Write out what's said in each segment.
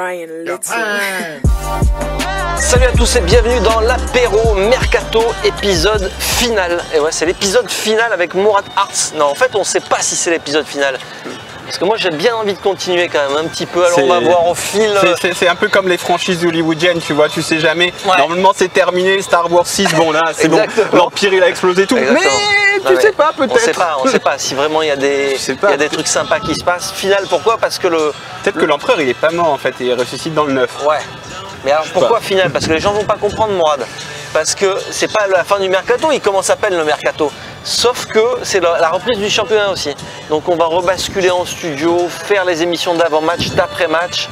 Ryan Little. Salut à tous et bienvenue dans l'apéro Mercato épisode final. Et ouais, c'est l'épisode final avec Mourad Arts. Non, en fait, on sait pas si c'est l'épisode final. Parce que moi j'ai bien envie de continuer quand même un petit peu, alors on va voir au fil. C'est un peu comme les franchises hollywoodiennes, tu vois, tu sais jamais. Ouais. Normalement c'est terminé, Star Wars 6, bon là c'est bon, l'Empire il a explosé tout. Exactement. Mais tu sais pas peut-être. On sait pas si vraiment il y a des trucs sympas qui se passent. Final pourquoi? Parce que peut-être que l'empereur il est pas mort en fait, il ressuscite dans le 9. Ouais. Mais alors pourquoi final? Parce que les gens vont pas comprendre Mourad. Parce que c'est pas la fin du mercato, il commence à peine le mercato. Sauf que c'est la reprise du championnat aussi. Donc on va rebasculer en studio, faire les émissions d'avant-match, d'après-match.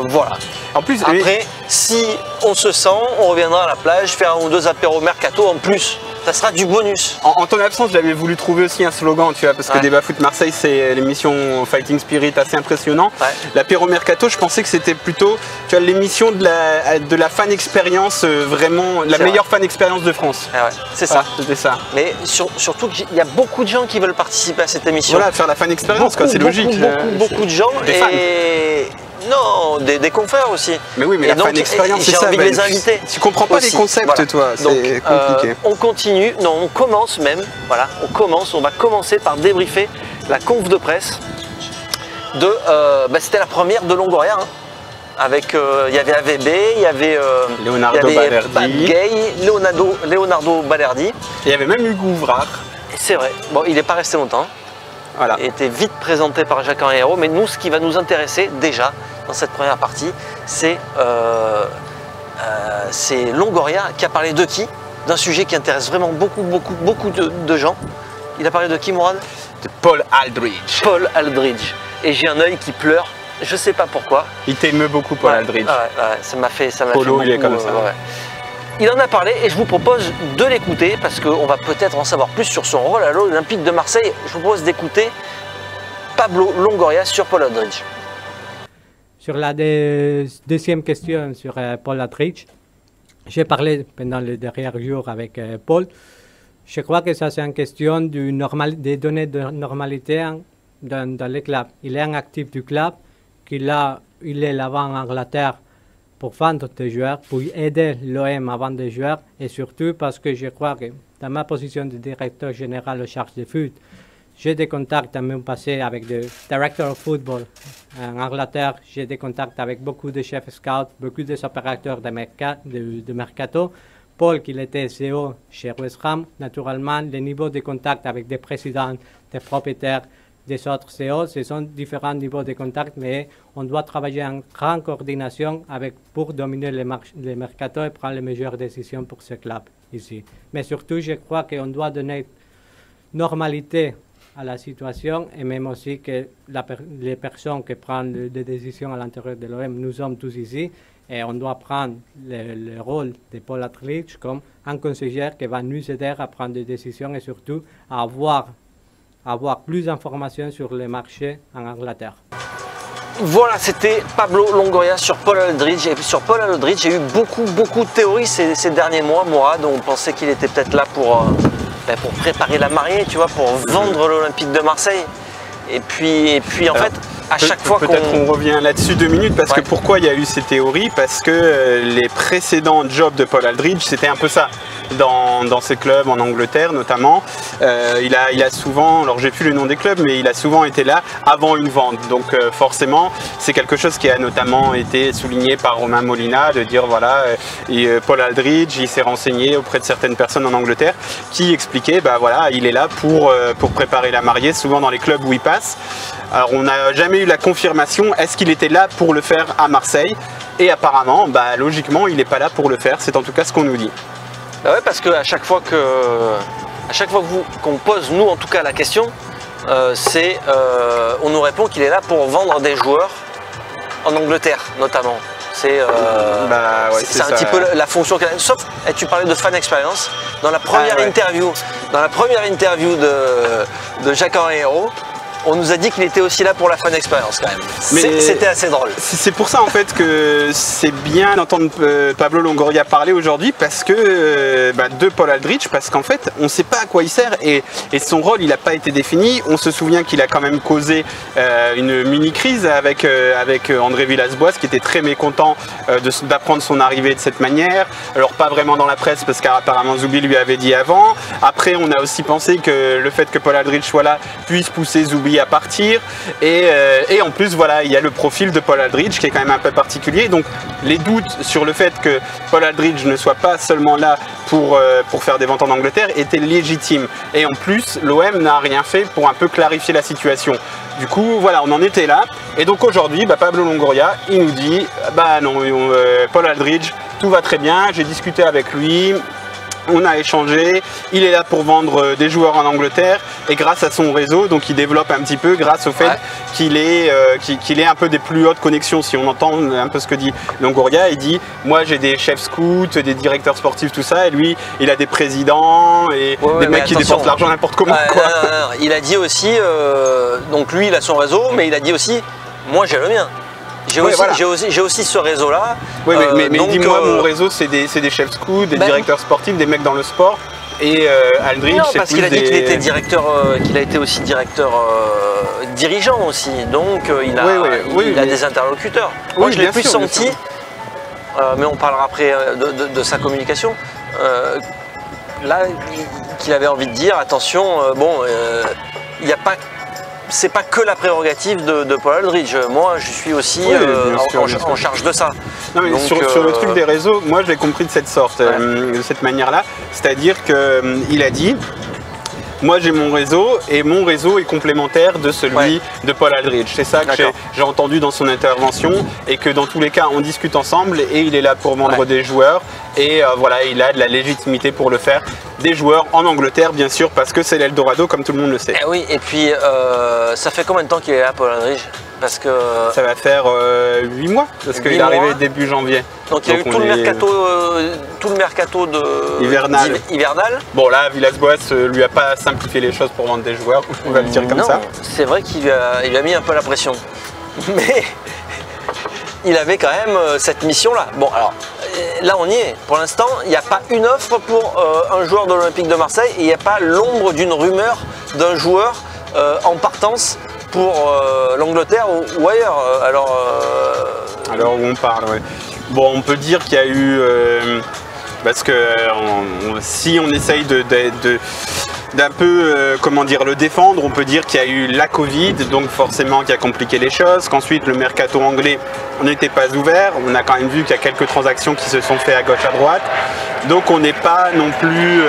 Voilà. En plus, après, si on se sent, on reviendra à la plage, faire un ou deux apéros mercato en plus. Ça sera du bonus. En ton absence, j'avais voulu trouver aussi un slogan, tu vois, parce que Débat Foot Marseille, c'est l'émission Fighting Spirit assez impressionnant. Ouais. L'apéro mercato, je pensais que c'était plutôt, tu vois, l'émission de la fan expérience, vraiment la meilleure fan expérience de France. Ah ouais, c'est ça. C'était ça. Mais surtout qu'il y a beaucoup de gens qui veulent participer à cette émission. Voilà, faire la fan expérience, c'est logique. Beaucoup de gens. Non, des confrères aussi. Mais oui, mais la fan expérience, c'est ça. J'ai envie de les inviter. Tu comprends pas les concepts, toi. C'est compliqué. On continue. Non, on commence même. Voilà, on va commencer par débriefer la conf de presse de. C'était la première de Longoria. Hein, avec, il y avait AVB, il y avait Leonardo Balerdi, Leonardo Balerdi. Et il y avait même Hugo Ouvrard. C'est vrai. Bon, il n'est pas resté longtemps. Voilà. Il était vite présenté par Jacques-Henri Hérault, mais nous, ce qui va nous intéresser déjà dans cette première partie, c'est Longoria qui a parlé de qui? D'un sujet qui intéresse vraiment beaucoup de gens. Il a parlé de qui, Mourad? De Paul Aldridge. Paul Aldridge. Et j'ai un œil qui pleure, je sais pas pourquoi. Il t'émeut beaucoup, Paul Aldridge. Ça m'a fait Polo, beaucoup, il est comme ça. Il en a parlé et je vous propose de l'écouter parce qu'on va peut-être en savoir plus sur son rôle à l'Olympique de Marseille. Je vous propose d'écouter Pablo Longoria sur Paul Aldridge. Sur la deuxième question sur Paul Aldridge, j'ai parlé pendant les derniers jours avec Paul. Je crois que ça c'est une question des données de normalité dans le club. Il est un actif du club, il est là-bas en Angleterre pour vendre des joueurs, pour aider l'OM à vendre des joueurs et surtout parce que je crois que dans ma position de directeur général en charge de foot, j'ai des contacts dans mon passé avec le director of football en Angleterre, j'ai des contacts avec beaucoup de chefs scouts, beaucoup des opérateurs de mercato. Paul, qui était CEO chez West Ham, naturellement, le niveau de contact avec des présidents, des propriétaires, des autres CEO, ce sont différents niveaux de contact, mais on doit travailler en grande coordination pour dominer les mercato et prendre les meilleures décisions pour ce club ici. Mais surtout, je crois qu'on doit donner normalité à la situation et même aussi que les personnes qui prennent des décisions à l'intérieur de l'OM, nous sommes tous ici et on doit prendre le rôle de Paul Aldridge comme un conseiller qui va nous aider à prendre des décisions et surtout à avoir plus d'informations sur les marchés en Angleterre. Voilà, c'était Pablo Longoria sur Paul Aldridge. Et sur Paul Aldridge, j'ai eu beaucoup de théories ces derniers mois, Mourad. On pensait qu'il était peut-être là pour préparer la mariée, tu vois, pour vendre l'Olympique de Marseille. Et puis en fait, à chaque fois peut-être qu'on revient là-dessus 2 minutes, parce que pourquoi il y a eu ces théories? Parce que les précédents jobs de Paul Aldridge, c'était un peu ça. Dans ces clubs en Angleterre notamment, il a souvent, alors j'ai plus le nom des clubs, mais il a souvent été là avant une vente. Donc forcément, c'est quelque chose qui a notamment été souligné par Romain Molina, de dire voilà, Paul Aldridge, il s'est renseigné auprès de certaines personnes en Angleterre qui expliquaient, bah voilà, il est là pour préparer la mariée, souvent dans les clubs où il passe. Alors on n'a jamais eu la confirmation, est-ce qu'il était là pour le faire à Marseille? Et apparemment, bah, logiquement, il n'est pas là pour le faire, c'est en tout cas ce qu'on nous dit. Bah ouais, parce qu'à chaque fois qu'on pose, nous en tout cas, la question, on nous répond qu'il est là pour vendre des joueurs en Angleterre notamment. C'est un petit peu la fonction qu'elle a. Sauf, tu parlais de fan expérience, dans la première interview de Jacques-Henri Hérault, On nous a dit qu'il était aussi là pour la fan expérience quand même. Mais c'était assez drôle. C'est pour ça en fait que c'est bien d'entendre Pablo Longoria parler aujourd'hui parce que de Paul Aldrich, parce qu'en fait on ne sait pas à quoi il sert et son rôle il n'a pas été défini. On se souvient qu'il a quand même causé une mini crise avec André Villas-Boas qui était très mécontent d'apprendre son arrivée de cette manière. Alors pas vraiment dans la presse parce qu'apparemment Zoubi lui avait dit avant. Après on a aussi pensé que le fait que Paul Aldrich soit là puisse pousser Zoubi à partir et en plus voilà il y a le profil de Paul Aldrich qui est quand même un peu particulier, donc les doutes sur le fait que Paul Aldrich ne soit pas seulement là pour faire des ventes en Angleterre étaient légitimes et en plus l'OM n'a rien fait pour un peu clarifier la situation. Du coup voilà on en était là et donc aujourd'hui Pablo Longoria il nous dit non Paul Aldrich tout va très bien, j'ai discuté avec lui. On a échangé, il est là pour vendre des joueurs en Angleterre et grâce à son réseau, donc il développe un petit peu grâce au fait qu'il ait un peu des plus hautes connexions. Si on entend un peu ce que dit Longoria, il dit moi j'ai des chefs scouts, des directeurs sportifs, tout ça, et lui il a des présidents et des mecs qui dépensent l'argent n'importe comment. Non. Il a dit aussi, donc lui il a son réseau, mais il a dit aussi moi j'ai le mien. J'ai aussi ce réseau-là. Oui, mais dis-moi, mon réseau, c'est des chefs scouts, des directeurs sportifs, des mecs dans le sport. Et Aldrich, c'est parce qu'il a dit qu'il était directeur, qu'il a été aussi directeur dirigeant aussi. Donc il a des interlocuteurs. Moi, je l'ai plus senti, mais on parlera après de sa communication. Là, qu'il avait envie de dire attention, il n'y a pas. C'est pas que la prérogative de Paul Aldrich. Moi, je suis aussi en charge de ça. Non, mais donc, sur le truc des réseaux, moi, je l'ai compris de cette sorte, de cette manière-là. C'est-à-dire qu'il a dit, moi, j'ai mon réseau et mon réseau est complémentaire de celui de Paul Aldrich. C'est ça que j'ai entendu dans son intervention et que dans tous les cas, on discute ensemble et il est là pour vendre des joueurs. Et voilà, il a de la légitimité pour le faire. Des joueurs en Angleterre, bien sûr, parce que c'est l'Eldorado, comme tout le monde le sait. Et oui, et puis ça fait combien de temps qu'il est là, Paul Aldrich? Parce que ça va faire 8 mois, parce qu'il est arrivé début janvier. Donc il y a eu tout le mercato hivernal. Bon là, Villas-Boas lui a pas simplifié les choses pour vendre des joueurs, on va le dire comme ça. C'est vrai qu'il lui a mis un peu la pression. Mais il avait quand même cette mission-là. Bon alors, là on y est. Pour l'instant, il n'y a pas une offre pour un joueur de l'Olympique de Marseille et il n'y a pas l'ombre d'une rumeur d'un joueur en partance pour l'Angleterre ou ailleurs. Alors où on parle, ouais. Bon, on peut dire qu'il y a eu... parce que si on essaye d'un peu, comment dire, le défendre, on peut dire qu'il y a eu la Covid, donc forcément qui a compliqué les choses, qu'ensuite le mercato anglais n'était pas ouvert, on a quand même vu qu'il y a quelques transactions qui se sont faites à gauche à droite, donc on n'est pas non plus...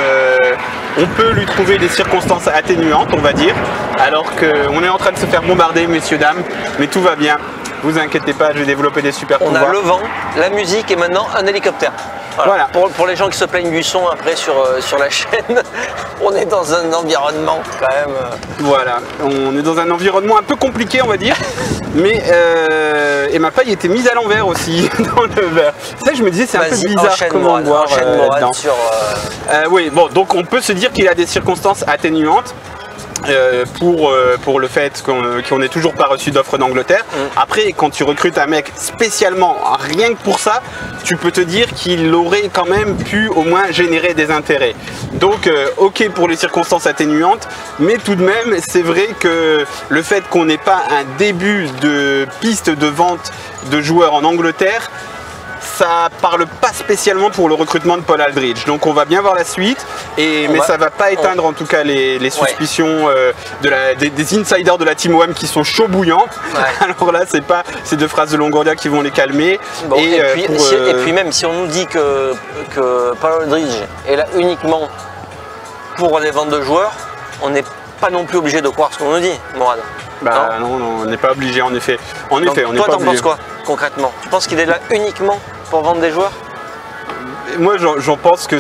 on peut lui trouver des circonstances atténuantes, on va dire, alors qu'on est en train de se faire bombarder, messieurs, dames, mais tout va bien, vous inquiétez pas, je vais développer des super pouvoirs. On a le vent, la musique et maintenant un hélicoptère. Voilà. Pour les gens qui se plaignent du son après sur la chaîne, on est dans un environnement quand même. Voilà, on est dans un environnement un peu compliqué on va dire, mais et ma paille était mise à l'envers aussi dans le verre. Ça je me disais c'est un peu bizarre comment boire dedans. Oui, bon donc on peut se dire qu'il a des circonstances atténuantes. Pour le fait qu'on n'ait toujours pas reçu d'offre d'Angleterre. Après, quand tu recrutes un mec spécialement, rien que pour ça, tu peux te dire qu'il aurait quand même pu au moins générer des intérêts. Donc, ok pour les circonstances atténuantes, mais tout de même, c'est vrai que le fait qu'on n'ait pas un début de piste de vente de joueurs en Angleterre, ça parle pas spécialement pour le recrutement de Paul Aldrich, donc on va bien voir la suite, mais ça va pas éteindre en tout cas les suspicions des insiders de la Team OM qui sont chauds bouillants. Alors là c'est deux phrases de Longoria qui vont les calmer. Bon, et puis même si on nous dit que Paul Aldrich est là uniquement pour les ventes de joueurs, on n'est pas non plus obligé de croire ce qu'on nous dit, Morad. Non, on n'est pas obligé en effet. On n'est toi, pas obligé. Toi t'en penses quoi concrètement? Tu penses qu'il est là uniquement pour vendre des joueurs? Moi, je pense que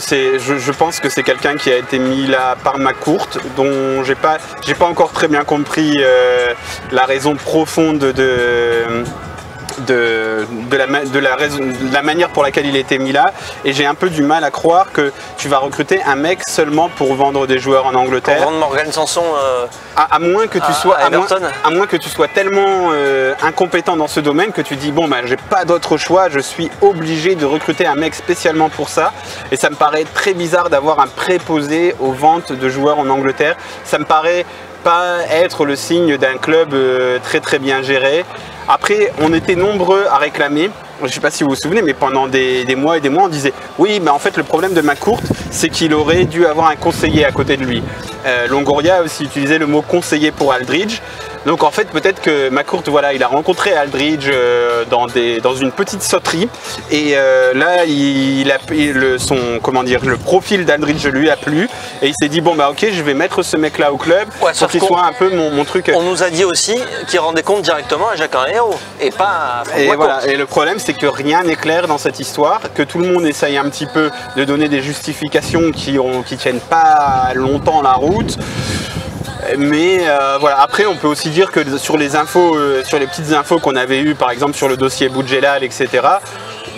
c'est quelqu'un qui a été mis là par ma courte, dont j'ai pas encore très bien compris la raison profonde de la manière pour laquelle il était mis là, et j'ai un peu du mal à croire que tu vas recruter un mec seulement pour vendre des joueurs en Angleterre. Pour vendre Morgan Sanson à moins que tu sois à moins que tu sois tellement incompétent dans ce domaine que tu dis bon bah j'ai pas d'autre choix, je suis obligé de recruter un mec spécialement pour ça, et ça me paraît très bizarre d'avoir un préposé aux ventes de joueurs en Angleterre. Ça me paraît pas être le signe d'un club très très bien géré. Après, on était nombreux à réclamer, je ne sais pas si vous vous souvenez, mais pendant des mois et des mois, on disait oui, mais en fait, le problème de McCourt, c'est qu'il aurait dû avoir un conseiller à côté de lui. Longoria a aussi utilisé le mot conseiller pour Aldridge. Donc en fait, peut-être que McCourt, voilà, il a rencontré Aldridge dans une petite sauterie, et là, le profil d'Aldridge lui a plu, et il s'est dit bon bah ok, je vais mettre ce mec-là au club pour qu'il soit un peu mon truc. On nous a dit aussi qu'il rendait compte directement à Jacques Henriot et pas à Franck et McCourt. voilà. Et le problème, c'est que rien n'est clair dans cette histoire, que tout le monde essaye un petit peu de donner des justifications qui tiennent pas longtemps la route. Mais voilà, après on peut aussi dire que sur les infos, sur les petites infos qu'on avait eues, par exemple sur le dossier Boudjelal, etc.,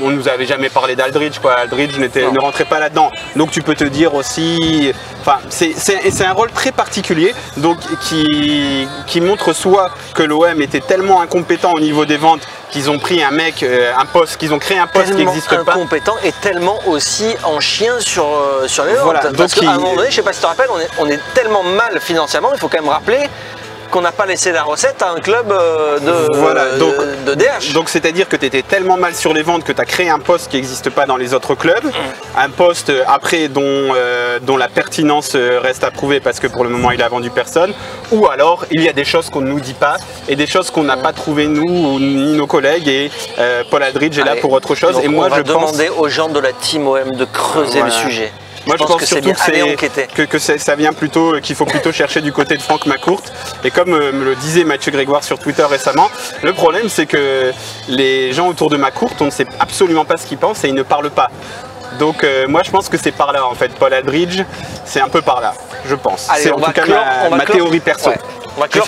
on nous avait jamais parlé d'Aldridge, quoi. Aldridge ne rentrait pas là-dedans. Donc tu peux te dire aussi, enfin c'est un rôle très particulier, donc qui montre soit que l'OM était tellement incompétent au niveau des ventes qu'ils ont pris un mec, qu'ils ont créé un poste qui n'existe pas. Incompétent et tellement aussi en chien sur les ventes. Voilà, parce qu'à un moment donné, je sais pas si tu te rappelles, on est tellement mal financièrement, il faut quand même rappeler qu'on n'a pas laissé la recette à un club de DH. Donc c'est-à-dire que tu étais tellement mal sur les ventes que tu as créé un poste qui n'existe pas dans les autres clubs, un poste après dont la pertinence reste à prouver parce que pour le moment il a vendu personne, ou alors il y a des choses qu'on ne nous dit pas et des choses qu'on n'a pas trouvées nous ni nos collègues, et Paul Aldridge est là pour autre chose. Donc et moi on va demander aux gens de la team OM de creuser le sujet. Moi je pense surtout que ça vient plutôt, qu'il faut plutôt chercher du côté de Franck McCourt. Et comme me le disait Mathieu Grégoire sur Twitter récemment, le problème c'est que les gens autour de McCourt, on ne sait absolument pas ce qu'ils pensent et ils ne parlent pas. Donc moi je pense que c'est par là en fait, Paul Aldridge, c'est un peu par là, je pense. C'est en tout cas ma théorie perso. Ouais. On va clore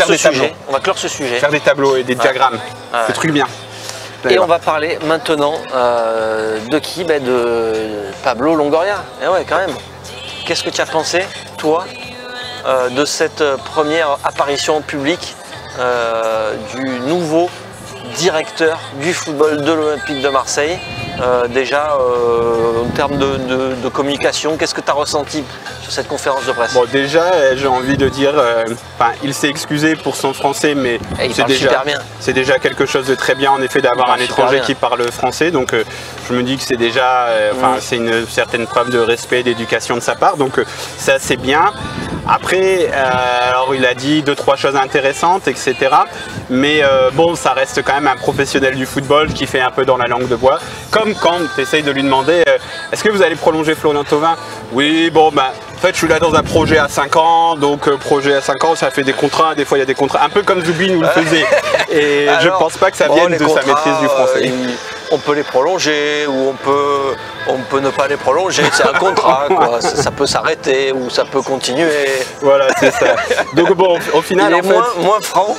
ce sujet. Faire des tableaux et des diagrammes, des trucs bien. Et on va parler maintenant de qui? De Pablo Longoria. Et ouais, quand même. Qu'est-ce que tu as pensé, toi, de cette première apparition publique du nouveau directeur du football de l'Olympique de Marseille? Déjà, en termes de communication, qu'est-ce que tu as ressenti sur cette conférence de presse? Bon, déjà, j'ai envie de dire, il s'est excusé pour son français, mais c'est déjà quelque chose de très bien, en effet, d'avoir un étranger qui parle français. Donc, je me dis que c'est déjà, c'est une certaine preuve de respect, d'éducation de sa part. Donc, ça, c'est bien. Après, alors, il a dit 2-3 choses intéressantes, etc. Mais bon, ça reste quand même un professionnel du football qui fait un peu dans la langue de bois. Comme quand tu essayes de lui demander est-ce que vous allez prolonger Florian Thauvin? Oui, bon, en fait, je suis là dans un projet à 5 ans, donc projet à 5 ans, ça fait des contrats, des fois il y a des contrats, un peu comme Zubin nous le faisait. Et alors, je pense pas que ça vienne de sa maîtrise du français. On peut les prolonger ou on peut ne pas les prolonger, c'est un contrat, quoi. Ça peut s'arrêter ou ça peut continuer. Voilà, c'est ça. Donc bon, au final, il est moins franc.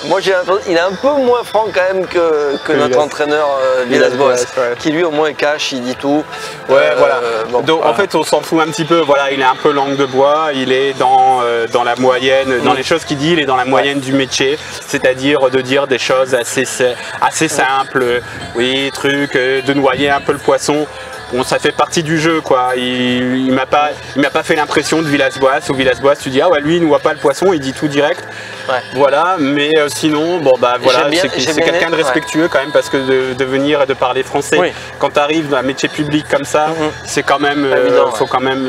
Moi, il est un peu moins franc quand même que notre entraîneur Villas-Boas, qui lui au moins est cash, il dit tout. Ouais, voilà. Donc en fait, on s'en fout un petit peu. Voilà, il est un peu langue de bois. Il est dans la moyenne, dans les choses qu'il dit, il est dans la moyenne du métier, c'est-à-dire de dire des choses assez simples. Oui, de noyer un peu le poisson. Bon, ça fait partie du jeu, quoi. Il m'a pas fait l'impression de Villas-Boas. Ou Villas-Boas, tu dis ah ouais, lui il ne voit pas le poisson, il dit tout direct. Ouais. Voilà, mais sinon, bon bah voilà, c'est quelqu'un de respectueux quand même, parce que de venir et de parler français, quand tu arrives dans un métier public comme ça, c'est quand même, faut quand même.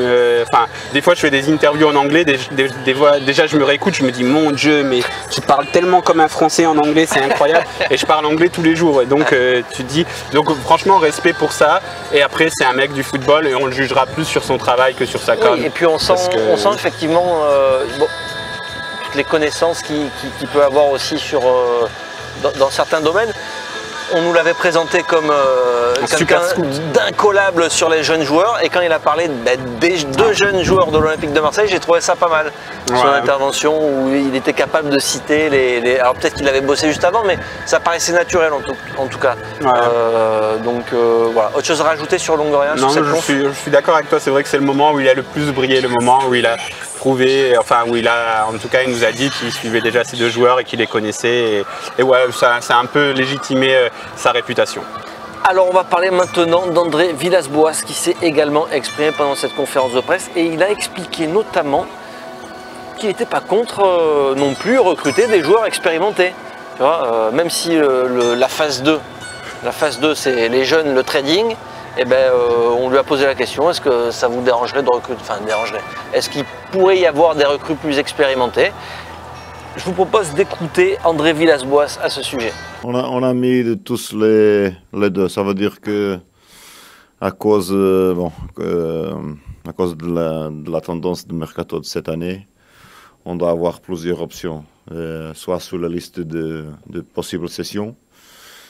Des fois je fais des interviews en anglais, des fois déjà je me réécoute, je me dis mon Dieu, mais tu parles tellement comme un Français en anglais, c'est incroyable. Et je parle anglais tous les jours, et donc tu te dis, donc franchement respect pour ça. Et après c'est un mec du football et on le jugera plus sur son travail que sur sa com. Et puis on sent effectivement toutes les connaissances qu'il peut avoir aussi dans certains domaines. On nous l'avait présenté comme quelqu'un d'incollable sur les jeunes joueurs, et quand il a parlé des deux jeunes joueurs de l'Olympique de Marseille, j'ai trouvé ça pas mal. Son intervention où il était capable de citer les... Alors peut-être qu'il avait bossé juste avant, mais ça paraissait naturel en tout cas. Donc voilà, autre chose à rajouter sur Longoria? Non, je suis d'accord avec toi, c'est vrai que c'est le moment où il a le plus brillé, le moment où il a prouvé, enfin où il a, en tout cas il nous a dit qu'il suivait déjà ces deux joueurs et qu'il les connaissait, et ouais, ça a un peu légitimé sa réputation. Alors on va parler maintenant d'André Villas-Boas qui s'est également exprimé pendant cette conférence de presse, et il a expliqué notamment qu'il n'était pas contre non plus recruter des joueurs expérimentés. Tu vois, même si la phase 2 c'est les jeunes, le trading, eh ben, on lui a posé la question, est-ce que ça vous dérangerait de recruter, enfin dérangerait, est-ce qu'il pourrait y avoir des recrues plus expérimentées? Je vous propose d'écouter André Villas-Boas à ce sujet. On a mis de tous les deux, ça veut dire que à cause de la tendance du mercato de cette année, on doit avoir plusieurs options, soit sur la liste de possibles sessions,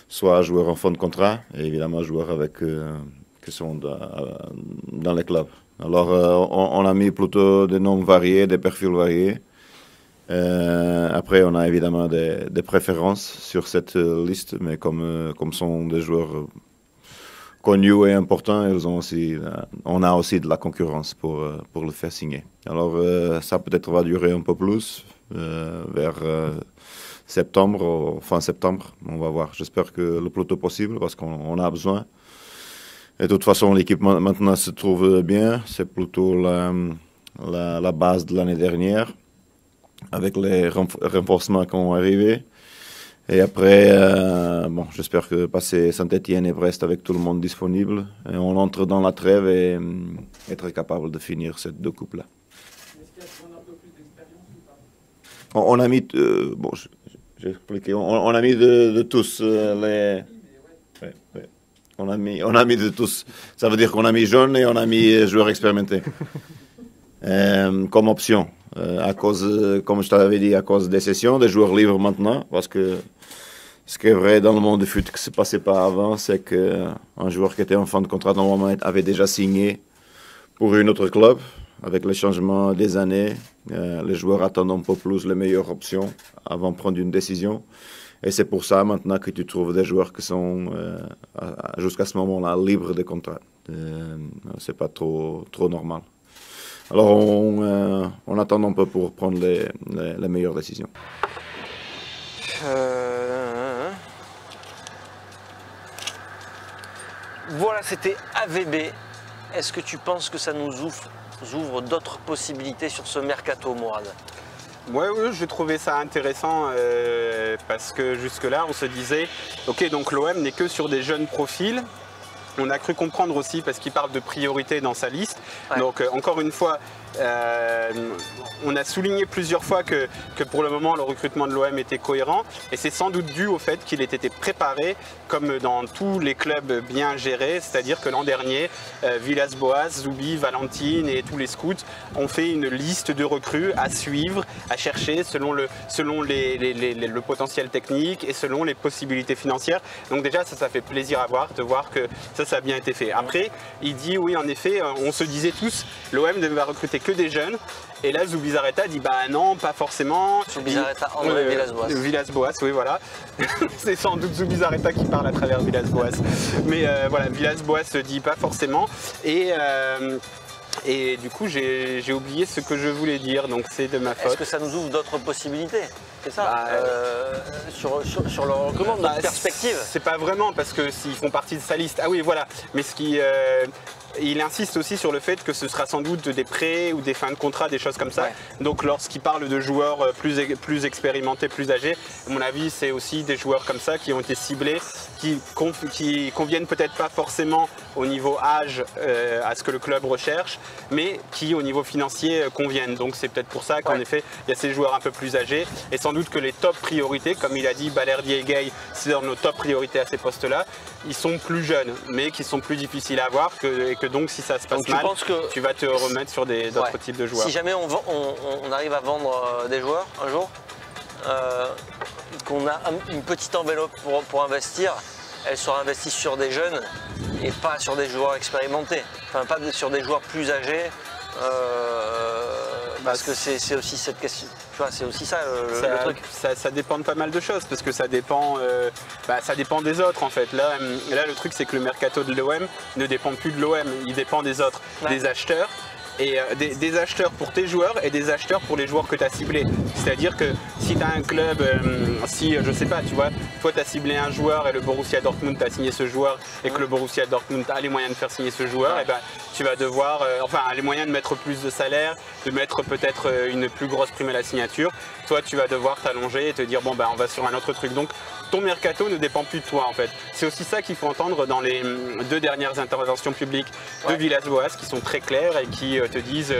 soit joueurs en fin de contrat, et évidemment joueurs qui sont dans les clubs. Alors on a mis plutôt des noms variés, des profils variés. Après on a évidemment des préférences sur cette liste, mais comme sont des joueurs connus et importants, on a aussi de la concurrence pour le faire signer. Alors ça peut-être va durer un peu plus, vers septembre, ou fin septembre, on va voir. J'espère que le plus tôt possible, parce qu'on a besoin. Et de toute façon, l'équipe maintenant se trouve bien. C'est plutôt la base de l'année dernière, avec les renforcements qui ont arrivé. Et après, j'espère que passer Saint-Etienne et Brest avec tout le monde disponible, et on entre dans la trêve et être capable de finir ces deux coupes-là. Est-ce qu'on a un peu plus d'expérience ou pas? On a mis, j'ai expliqué, on a mis de tous les... Ouais. On a mis de tous. Ça veut dire qu'on a mis jeunes et on a mis joueurs expérimentés comme option. À cause, comme je t'avais dit, à cause des sessions, des joueurs libres maintenant, parce que ce qui est vrai dans le monde du foot qui ne se passait pas avant, c'est qu'un joueur qui était en fin de contrat normalement avait déjà signé pour une autre club. Avec les changements des années, les joueurs attendent un peu plus les meilleures options avant de prendre une décision. Et c'est pour ça maintenant que tu trouves des joueurs qui sont jusqu'à ce moment-là libres de contrat. C'est pas trop normal. Alors on attend un peu pour prendre les meilleures décisions. Voilà, c'était AVB. Est-ce que tu penses que ça nous ouvre d'autres possibilités sur ce mercato, Mourad? Oui, j'ai trouvé ça intéressant parce que jusque-là, on se disait, ok, donc l'OM n'est que sur des jeunes profils. On a cru comprendre aussi, parce qu'il parle de priorité dans sa liste. Ouais. Donc encore une fois, on a souligné plusieurs fois que pour le moment le recrutement de l'OM était cohérent, et c'est sans doute dû au fait qu'il ait été préparé comme dans tous les clubs bien gérés, c'est-à-dire que l'an dernier, Villas-Boas, Zoubi, Valentine et tous les scouts ont fait une liste de recrues à suivre, à chercher selon le potentiel technique et selon les possibilités financières. Donc déjà ça fait plaisir à voir, de voir que ça a bien été fait. Après, il dit oui, en effet, on se disait tous, l'OM devait recruter que des jeunes. Et là, Zubizarreta dit bah non, pas forcément. Zubizarreta, André Villas-Boas. Villas-Boas, oui, voilà. C'est sans doute Zubizarreta qui parle à travers Villas-Boas. Mais voilà, Villas-Boas se dit pas forcément. Et du coup, j'ai oublié ce que je voulais dire, donc c'est de ma faute. Est-ce que ça nous ouvre d'autres possibilités? C'est ça, sur leur recrutement, notre perspective? C'est pas vraiment, parce que s'ils font partie de sa liste. Ah oui, voilà. Mais ce qui... il insiste aussi sur le fait que ce sera sans doute des prêts ou des fins de contrat, des choses comme ça. Ouais. Donc lorsqu'il parle de joueurs plus expérimentés, plus âgés, à mon avis, c'est aussi des joueurs comme ça qui ont été ciblés, qui conviennent peut-être pas forcément au niveau âge à ce que le club recherche, mais qui au niveau financier conviennent. Donc c'est peut-être pour ça qu'en effet, il y a ces joueurs un peu plus âgés, et sans doute que les top priorités, comme il a dit, Balerdi et Gay, c'est dans nos top priorités à ces postes-là, ils sont plus jeunes, mais qui sont plus difficiles à avoir, et que donc si ça se passe mal, tu vas te remettre sur d'autres types de joueurs. Si jamais on arrive à vendre des joueurs un jour, qu'on a une petite enveloppe pour investir, elle sera investie sur des jeunes et pas sur des joueurs expérimentés. Enfin, pas sur des joueurs plus âgés. Parce que c'est aussi cette question, tu vois, c'est aussi ça le truc. Ça dépend de pas mal de choses, parce que ça dépend des autres en fait. Là le truc c'est que le mercato de l'OM ne dépend plus de l'OM, il dépend des autres, des acheteurs. Et des acheteurs pour tes joueurs et des acheteurs pour les joueurs que tu as ciblés. C'est-à-dire que si tu as un club, je sais pas, tu vois, toi tu as ciblé un joueur et le Borussia Dortmund t'a signé ce joueur et que le Borussia Dortmund a les moyens de faire signer ce joueur, et ben tu vas devoir, les moyens de mettre plus de salaire, de mettre peut-être une plus grosse prime à la signature. Toi tu vas devoir t'allonger et te dire bon ben on va sur un autre truc. Donc ton mercato ne dépend plus de toi en fait. C'est aussi ça qu'il faut entendre dans les 2 dernières interventions publiques de Villas-Boas qui sont très claires et qui te disent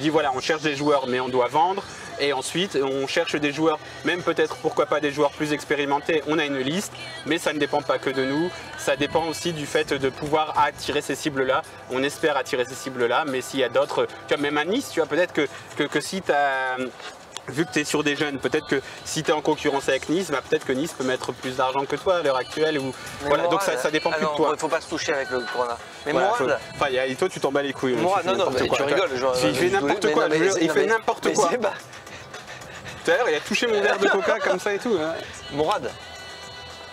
voilà, on cherche des joueurs mais on doit vendre, et ensuite on cherche des joueurs, même peut-être pourquoi pas des joueurs plus expérimentés, on a une liste, mais ça ne dépend pas que de nous, ça dépend aussi du fait de pouvoir attirer ces cibles-là, on espère attirer ces cibles-là, mais s'il y a d'autres, tu vois, même à Nice, tu vois, peut-être que si tu as... Vu que tu es sur des jeunes, peut-être que si tu es en concurrence avec Nice, peut-être que Nice peut mettre plus d'argent que toi à l'heure actuelle. Voilà, donc ça dépend plus de toi. Il ne faut pas se toucher avec le Corona. Mais voilà, Mourad... et toi tu t'en bats les couilles. Mourad, non, tu rigoles. Il fait n'importe quoi, il fait n'importe quoi. Tout à l'heure, il a touché mon verre de coca comme ça et tout. Hein. Mourad,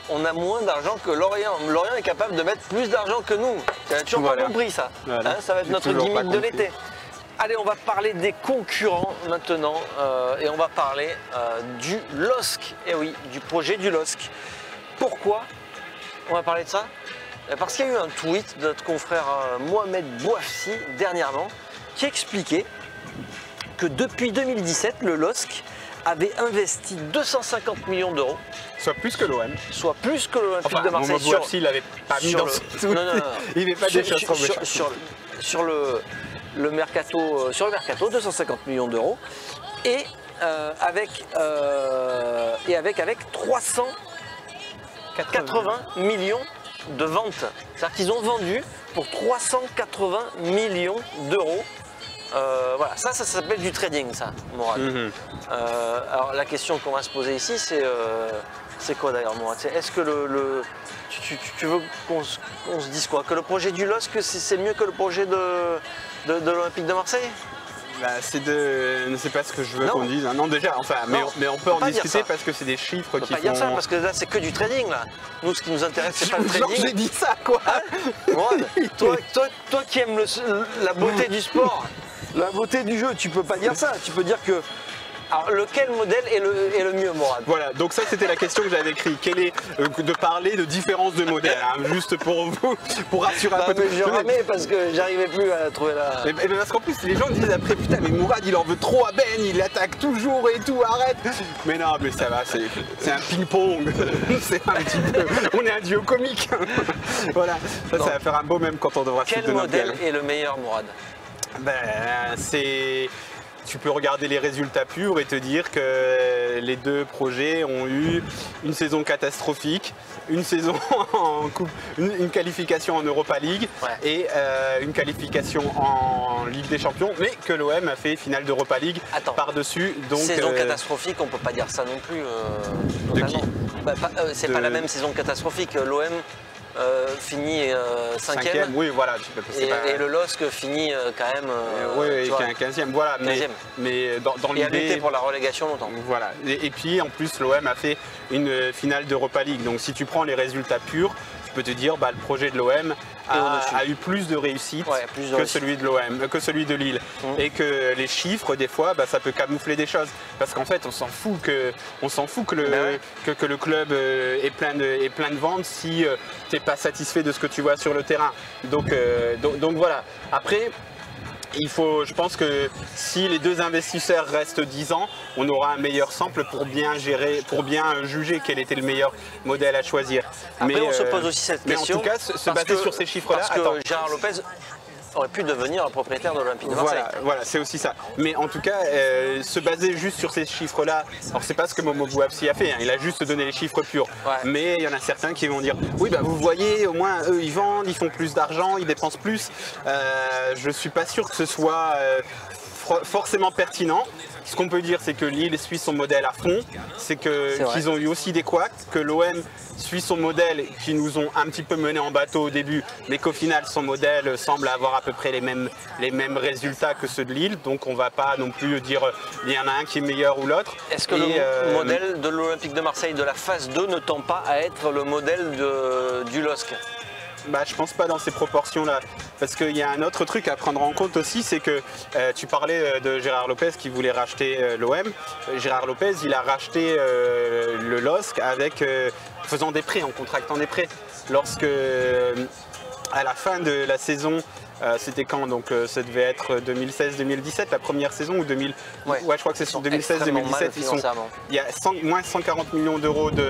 on a moins d'argent que Lorient. Lorient est capable de mettre plus d'argent que nous. Tu n'as toujours pas compris ça. Voilà. Ça va être notre gimmick de l'été. Allez, on va parler des concurrents maintenant et on va parler du LOSC. Et oui, du projet du LOSC. Pourquoi on va parler de ça? Parce qu'il y a eu un tweet de notre confrère Mohamed Bouafsi dernièrement qui expliquait que depuis 2017, le LOSC avait investi 250 millions d'euros. Soit plus que l'OM. Soit plus que l'Olympique de Marseille. Mohamed Bouafsi, il l'avait pas mis dans son tweet. Non. Il n'est pas des choses sur le mercato, 250 millions d'euros et avec 380 millions de ventes. C'est-à-dire qu'ils ont vendu pour 380 millions d'euros. Voilà, ça s'appelle du trading, ça, Mourad. Alors la question qu'on va se poser ici, c'est quoi d'ailleurs, Mourad? Est-ce que tu veux qu'on se dise quoi? Que le projet du LOSC, c'est mieux que le projet de l'Olympique de Marseille? C'est pas ce que je veux qu'on dise. Non, déjà, mais on peut en discuter parce que c'est des chiffres qui font... dire ça, parce que là, c'est que du trading, là. Nous, ce qui nous intéresse, c'est pas le trading. J'ai dit ça, quoi. Mourad, toi qui aimes la beauté du sport, la beauté du jeu, tu peux pas dire ça. Tu peux dire que... Alors, lequel modèle est le mieux, Mourad? Voilà, donc ça c'était la question que j'avais écrite. Quelle est de parler de différence de modèles, hein, juste pour vous, pour rassurer un peu. Je ramais parce que j'arrivais plus à trouver la... Et parce qu'en plus les gens disent après putain mais Mourad il en veut trop à Ben, il attaque toujours et tout, arrête. Mais non mais ça va, c'est un ping-pong. C'est un petit peu... On est un duo comique. Voilà, ça va faire un beau même quand on devra se Quel modèle est le meilleur, Mourad? Tu peux regarder les résultats purs et te dire que les deux projets ont eu une saison catastrophique, une saison en coupe, une qualification en Europa League et une qualification en Ligue des Champions, mais que l'OM a fait finale d'Europa League par-dessus. Saison catastrophique, on peut pas dire ça non plus. De qui? C'est pas la même saison catastrophique. L'OM finit 5e. Oui, voilà. Et le LOSC finit quand même. Oui, 15e. Voilà. 15e. Mais dans l'idée. Et a lutté pour la relégation longtemps. Voilà. Et puis en plus, l'OM a fait une finale d'Europa League. Donc si tu prends les résultats purs, tu peux te dire le projet de l'OM a eu plus de réussite celui de l'OM, que celui de Lille. Et que les chiffres, des fois, ça peut camoufler des choses. Parce qu'en fait, on s'en fout que le club est plein de ventes si tu n'es pas satisfait de ce que tu vois sur le terrain. Donc voilà. Après, je pense que si les deux investisseurs restent 10 ans, on aura un meilleur sample pour bien gérer, pour bien juger quel était le meilleur modèle à choisir. Après, on se pose aussi cette question. Mais en tout cas, se baser sur ces chiffres-là. Parce que Gérard Lopez aurait pu devenir un propriétaire de l'Olympique de Marseille. Voilà, c'est aussi ça. Mais en tout cas, se baser juste sur ces chiffres-là, alors c'est pas ce que Momo Bouafsi a fait, hein, il a juste donné les chiffres purs. Mais il y en a certains qui vont dire, oui, vous voyez, au moins eux ils vendent, ils font plus d'argent, ils dépensent plus. Je suis pas sûr que ce soit forcément pertinent. Ce qu'on peut dire, c'est que Lille suit son modèle à fond, c'est qu'ils ont eu aussi des couacs, que l'OM suit son modèle qui nous ont un petit peu mené en bateau au début, mais qu'au final son modèle semble avoir à peu près les mêmes résultats que ceux de Lille, donc on ne va pas non plus dire il y en a un qui est meilleur ou l'autre. Est-ce que le modèle de l'Olympique de Marseille de la phase 2 ne tend pas à être le modèle du LOSC? Bah, je pense pas dans ces proportions-là, parce qu'il y a un autre truc à prendre en compte aussi, c'est que tu parlais de Gérard Lopez qui voulait racheter l'OM. Gérard Lopez, il a racheté le LOSC avec faisant des prêts, en contractant des prêts. Lorsque à la fin de la saison, c'était quand? Donc ça devait être 2016-2017, la première saison, ou 2000. Ouais, je crois que c'est sur 2016-2017. Il y a moins 140 millions d'euros de.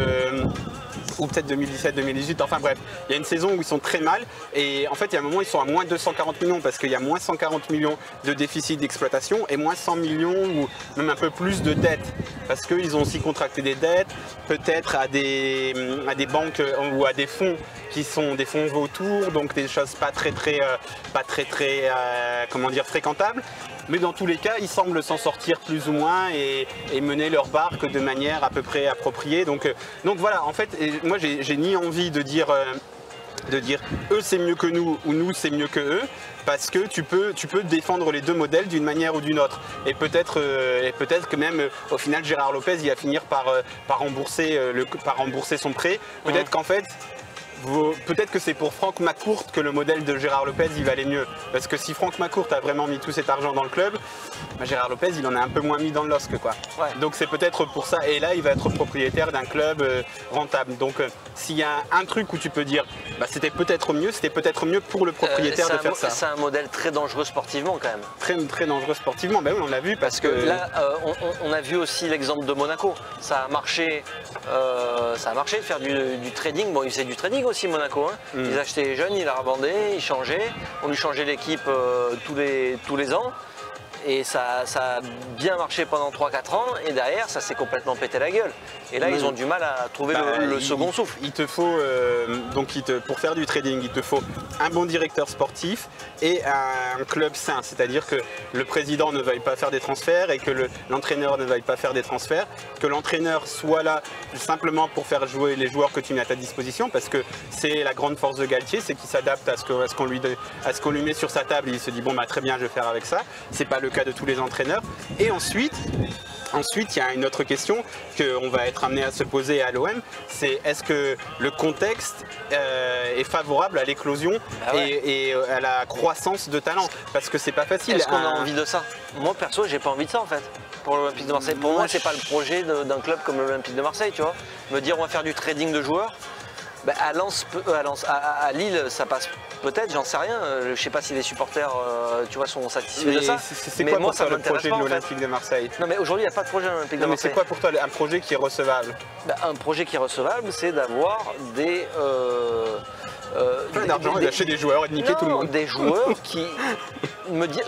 Ou peut-être 2017-2018, enfin bref, il y a une saison où ils sont très mal et en fait il y a un moment ils sont à moins 240 millions parce qu'il y a moins 140 millions de déficit d'exploitation et moins 100 millions ou même un peu plus de dettes parce qu'ils ont aussi contracté des dettes, peut-être à des banques ou à des fonds qui sont des fonds vautours, donc des choses pas très comment dire, fréquentables. Mais dans tous les cas, ils semblent s'en sortir plus ou moins et mener leur barque de manière à peu près appropriée. Donc voilà, en fait, moi j'ai ni envie de dire eux c'est mieux que nous ou nous c'est mieux que eux, parce que tu peux défendre les deux modèles d'une manière ou d'une autre. Et peut-être que même au final Gérard Lopez il va finir par rembourser son prêt. Peut-être qu'en fait peut-être que c'est pour Franck McCourt que le modèle de Gérard Lopez il valait mieux. Parce que si Franck McCourt a vraiment mis tout cet argent dans le club, bah Gérard Lopez il en a un peu moins mis dans le LOSC quoi. Ouais. Donc c'est peut-être pour ça. Et là il va être propriétaire d'un club rentable. Donc s'il y a un truc où tu peux dire bah, c'était peut-être mieux pour le propriétaire de faire ça. C'est un modèle très dangereux sportivement quand même. Très dangereux sportivement, ben oui on l'a vu parce que là on a vu aussi l'exemple de Monaco. Ça a marché de faire du trading. Bon il faisait du trading aussi Monaco, hein. Ils achetaient les jeunes, ils les revendaient, ils changeaient, on lui changeait l'équipe tous les ans et ça a bien marché pendant 3-4 ans et derrière ça s'est complètement pété la gueule et là ils ont du mal à trouver le second souffle. Il te faut pour faire du trading il te faut un bon directeur sportif et un club sain, c'est-à-dire que le président ne veuille pas faire des transferts et que l'entraîneur ne veuille pas faire des transferts, que l'entraîneur soit là simplement pour faire jouer les joueurs que tu mets à ta disposition, parce que c'est la grande force de Galtier, c'est qu'il s'adapte à ce qu'on lui met sur sa table et il se dit bon bah très bien je vais faire avec ça. C'est pas le cas de tous les entraîneurs. Et ensuite il y a une autre question qu'on va être amené à se poser à l'OM, c'est est-ce que le contexte est favorable à l'éclosion et à la croissance de talent? Parce que c'est pas facile. Est-ce qu'on a envie de ça? Moi perso, j'ai pas envie de ça en fait. Pour l'Olympique de Marseille. Pour moi, c'est pas le projet d'un club comme l'Olympique de Marseille, tu vois. Me dire on va faire du trading de joueurs. Ben, à Lille, ça passe peut-être, j'en sais rien. Je sais pas si les supporters, tu vois, sont satisfaits de ça. C'est quoi pour toi le projet de l'Olympique de Marseille? Non, mais aujourd'hui, il n'y a pas de projet de l'Olympique de Marseille. Mais c'est quoi pour toi un projet qui est recevable? Ben, un projet qui est recevable, c'est d'avoir des plein d'argent, d'acheter des joueurs et de niquer tout le monde. Des joueurs qui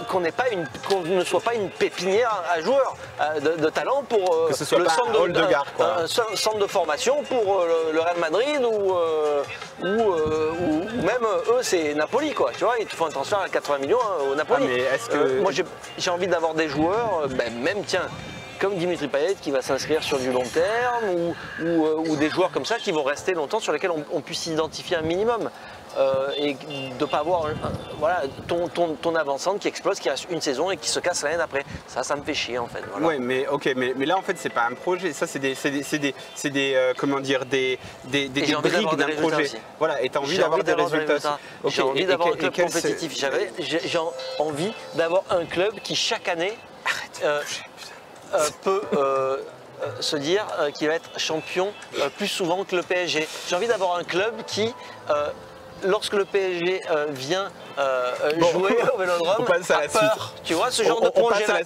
qu'on ne soit pas une pépinière à joueurs de talent pour que ce soit le pas centre un hall de gare, quoi. Un centre de formation pour le Real Madrid ou même eux c'est Napoli quoi, tu vois, ils te font un transfert à 80 millions au Napoli. Mais est-ce que moi j'ai envie d'avoir des joueurs, même tiens, comme Dimitri Payet qui va s'inscrire sur du long terme ou des joueurs comme ça qui vont rester longtemps sur lesquels on puisse s'identifier un minimum. Et de ne pas avoir voilà, ton avant-centre qui explose, qui reste une saison et qui se casse l'année d'après. Ça me fait chier en fait. Voilà. Ouais, mais ok, mais là en fait c'est pas un projet, ça c'est des comment dire, des briques d'un projet. Aussi. Voilà, et tu as envie d'avoir des résultats. Okay. J'ai envie d'avoir un club compétitif. J'ai envie d'avoir un club qui chaque année peut se dire qu'il va être champion plus souvent que le PSG. J'ai envie d'avoir un club qui lorsque le PSG vient jouer au Vélodrome, on passe à la suite. Tu vois ce genre de projet là.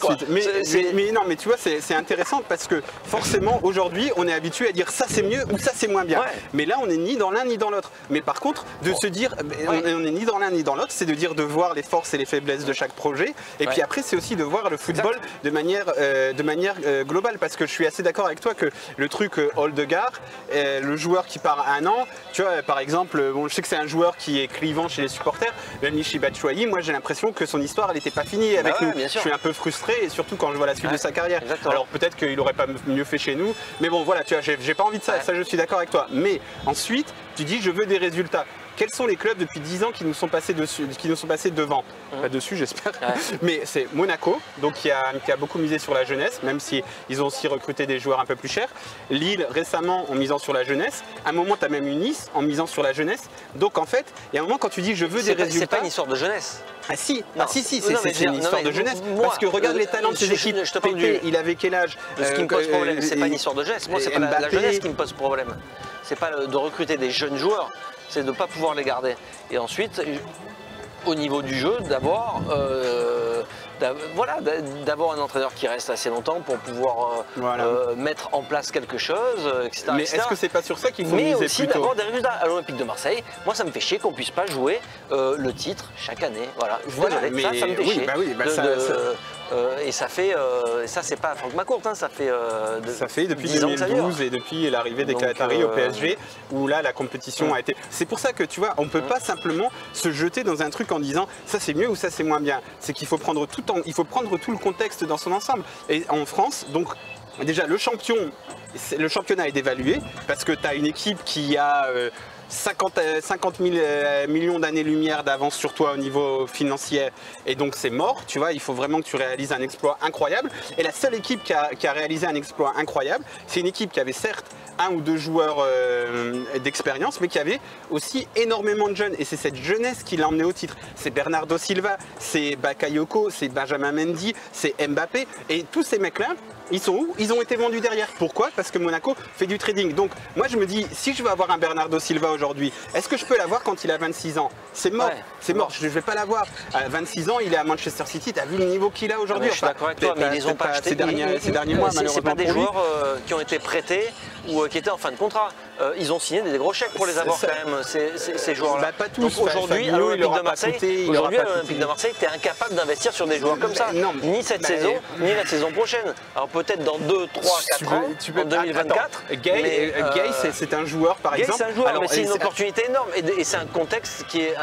Mais non, mais tu vois, c'est intéressant parce que forcément aujourd'hui, on est habitué à dire ça c'est mieux ou ça c'est moins bien. Ouais. Mais là, on n'est ni dans l'un ni dans l'autre. Mais par contre, se dire, on est ni dans l'un ni dans l'autre, c'est de dire de voir les forces et les faiblesses de chaque projet. Et puis après, c'est aussi de voir le football de manière globale, parce que je suis assez d'accord avec toi que le truc hall de gare, le joueur qui part à 1 an, tu vois, par exemple, bon, je sais que c'est un joueur joueur qui est clivant chez les supporters. Même Michy Batshuayi, moi j'ai l'impression que son histoire elle n'était pas finie avec nous. Je suis un peu frustré et surtout quand je vois la suite de sa carrière. Exactement. Alors peut-être qu'il aurait pas mieux fait chez nous, mais bon voilà, tu vois, j'ai pas envie de ça, ça je suis d'accord avec toi. Mais ensuite, tu dis je veux des résultats. Quels sont les clubs depuis 10 ans qui nous sont passés dessus, qui nous sont passés devant? Pas dessus, j'espère. Mais c'est Monaco, donc qui a beaucoup misé sur la jeunesse, même si ils ont aussi recruté des joueurs un peu plus chers. Lille récemment en misant sur la jeunesse. À un moment, tu as même eu Nice en misant sur la jeunesse. Donc en fait, il y a un moment quand tu dis je veux des résultats. C'est pas une histoire de jeunesse. Ah si, c'est une histoire de jeunesse. Moi, parce que regarde les talents de ces équipes. Pété, il avait quel âge? Ce qui me pose problème, c'est pas une histoire de jeunesse. Moi, c'est pas la jeunesse qui me pose problème. C'est pas de recruter des jeunes joueurs, c'est de ne pas pouvoir les garder. Et ensuite, au niveau du jeu, d'abord, d'avoir un entraîneur qui reste assez longtemps pour pouvoir mettre en place quelque chose, etc. Mais est-ce que c'est pas sur ça qu'il faut miser plutôt? Mais aussi d'avoir des résultats. À l'Olympique de Marseille, moi ça me fait chier qu'on puisse pas jouer le titre chaque année. Voilà, désolé, ça me fait chier. Et ça fait, ça c'est pas Franck McCourt, hein, ça fait depuis 2012 et depuis l'arrivée des Qataris au PSG, où là la compétition a été. C'est pour ça que tu vois, on peut pas simplement se jeter dans un truc en disant ça c'est mieux ou ça c'est moins bien. C'est qu'il faut prendre tout le contexte dans son ensemble. Et en France, donc déjà le championnat est dévalué parce que tu as une équipe qui a 50 000 millions d'années-lumière d'avance sur toi au niveau financier, et donc c'est mort, tu vois, il faut vraiment que tu réalises un exploit incroyable. Et la seule équipe qui a réalisé un exploit incroyable, c'est une équipe qui avait certes un ou deux joueurs d'expérience, mais qui avait aussi énormément de jeunes, et c'est cette jeunesse qui l'a emmené au titre. C'est Bernardo Silva, c'est Bakayoko, c'est Benjamin Mendy, c'est Mbappé, et tous ces mecs-là, ils sont où? Ils ont été vendus derrière. Pourquoi? Parce que Monaco fait du trading. Donc moi je me dis, si je veux avoir un Bernardo Silva aujourd'hui, est-ce que je peux l'avoir quand il a 26 ans? C'est mort, c'est mort, je ne vais pas l'avoir. À 26 ans, il est à Manchester City, tu as vu le niveau qu'il a aujourd'hui? Je suis d'accord avec toi, mais ils les ont pas achetés ces derniers mois, malheureusement. C'est pas des joueurs qui ont été prêtés ou qui étaient en fin de contrat. Ils ont signé des gros chèques pour les avoir quand même, ces joueurs-là. Pas tous. Aujourd'hui, à l'Olympique de Marseille, tu es incapable d'investir sur des joueurs comme ça. Ni cette saison, ni la saison prochaine. Alors peut-être dans 2, 3, 4 ans, en 2024. Gay, c'est un joueur par exemple. C'est un joueur, mais c'est une opportunité énorme. Et c'est un contexte qui est,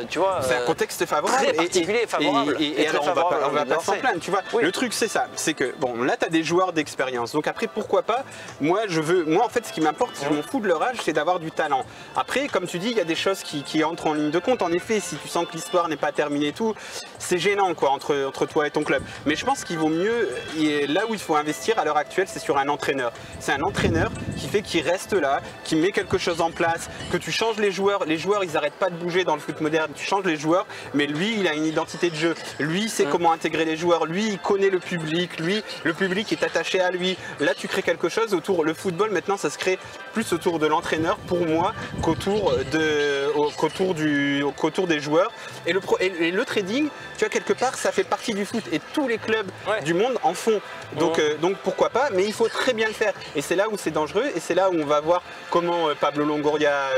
tu vois, c'est un contexte favorable. Très particulier, favorable. Et alors on va pas s'en plaindre, tu vois. Le truc c'est ça, c'est que bon, là tu as des joueurs d'expérience. Donc après, pourquoi pas, moi en fait ce qui m'importe, je m'en fous de leur âge, c'est d'avoir du talent. Après, comme tu dis, il y a des choses qui entrent en ligne de compte. En effet, si tu sens que l'histoire n'est pas terminée et tout, c'est gênant quoi entre toi et ton club. Mais je pense qu'il vaut mieux, et là où il faut investir à l'heure actuelle, c'est sur un entraîneur. C'est un entraîneur qui fait qu'il reste là, qui met quelque chose en place, que tu changes les joueurs. Les joueurs, ils n'arrêtent pas de bouger dans le foot moderne. Tu changes les joueurs, mais lui, il a une identité de jeu. Lui, il sait comment intégrer les joueurs. Lui, il connaît le public. Lui, le public est attaché à lui. Là, tu crées quelque chose autour. Le football, maintenant, ça se crée plus autour de l'entraîneur, pour moi, qu'autour des joueurs. Et le trading, tu vois, quelque part, ça fait partie du foot. Et tous les clubs du monde en font. Donc pourquoi pas, mais il faut très bien le faire. Et c'est là où c'est dangereux, et c'est là où on va voir comment Pablo Longoria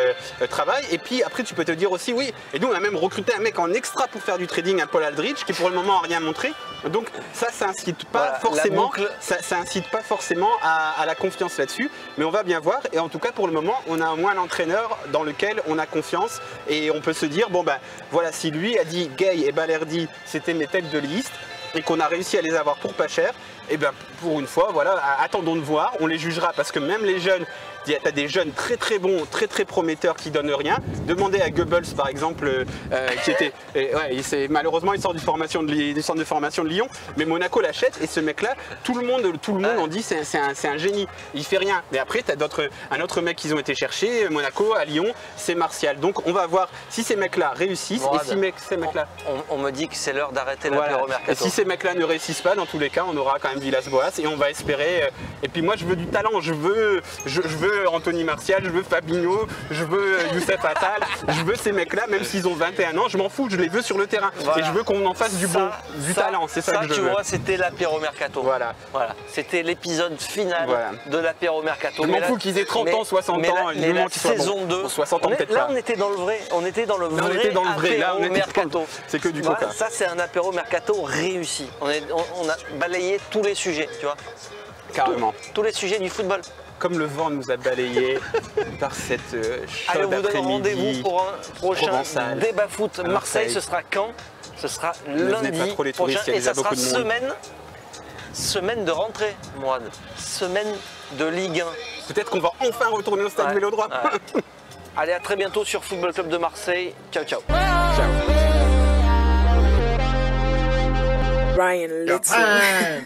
travaille. Et puis après, tu peux te dire aussi, oui, et nous on a même recruté un mec en extra pour faire du trading, un Paul Aldridge, qui pour le moment n'a rien montré. Donc ça incite pas forcément, ça incite pas forcément à la confiance là-dessus. Mais on va bien voir. Et en tout cas, pour le moment, on a au moins un entraîneur dans lequel on a confiance, et on peut se dire, bon ben voilà, si lui a dit Gay et Balerdi, c'était mes têtes de liste, et qu'on a réussi à les avoir pour pas cher, et bien pour une fois, voilà, attendons de voir, on les jugera, parce que même les jeunes, tu as des jeunes très très bons, très très prometteurs qui donnent rien. Demandez à Goebbels par exemple, qui était, malheureusement il sort du centre de formation de Lyon, mais Monaco l'achète, et ce mec-là, tout le monde on dit c'est un génie, il fait rien. Mais après tu as un autre mec qu'ils ont été chercher, Monaco à Lyon, c'est Martial. Donc on va voir si ces mecs-là réussissent. Morad, et si ces mecs-là, on me dit que c'est l'heure d'arrêter l'apéro mercato. Et si ces mecs-là ne réussissent pas, dans tous les cas, on aura quand même Villas-Boas, et on va espérer. Et puis moi je veux du talent, je veux Anthony Martial, je veux Fabinho, je veux Youssef Attal, je veux ces mecs-là, même s'ils ont 21 ans, je m'en fous, je les veux sur le terrain. Voilà. Et je veux qu'on en fasse du talent, c'est ça que je veux. Tu vois, c'était l'apéro mercato. Voilà. C'était l'épisode final de l'apéro mercato. Je m'en fous qu'ils aient 30 ans, 60 ans, mais la saison 2, 60 ans peut-être là on était dans le vrai, on était dans le vrai apéro mercato. C'est que du coca. Ça c'est un apéro mercato réussi. On a balayé tous les sujets, tu vois. Carrément. Tous les sujets du football. comme le vent nous a balayé par cette chaude Allez, on vous donne après-midi rendez-vous pour un prochain provençal. débat foot Marseille. Ce sera quand? Ce sera lundi venez pas trop les prochain touristes, il y a et ça déjà sera beaucoup de monde. semaine de rentrée, Mourad. Semaine de Ligue 1. Peut-être qu'on va enfin retourner au stade Ouais, Vélodrome. ouais. Allez, à très bientôt sur Football Club de Marseille. Ciao, ciao. Ciao. Ryan Little.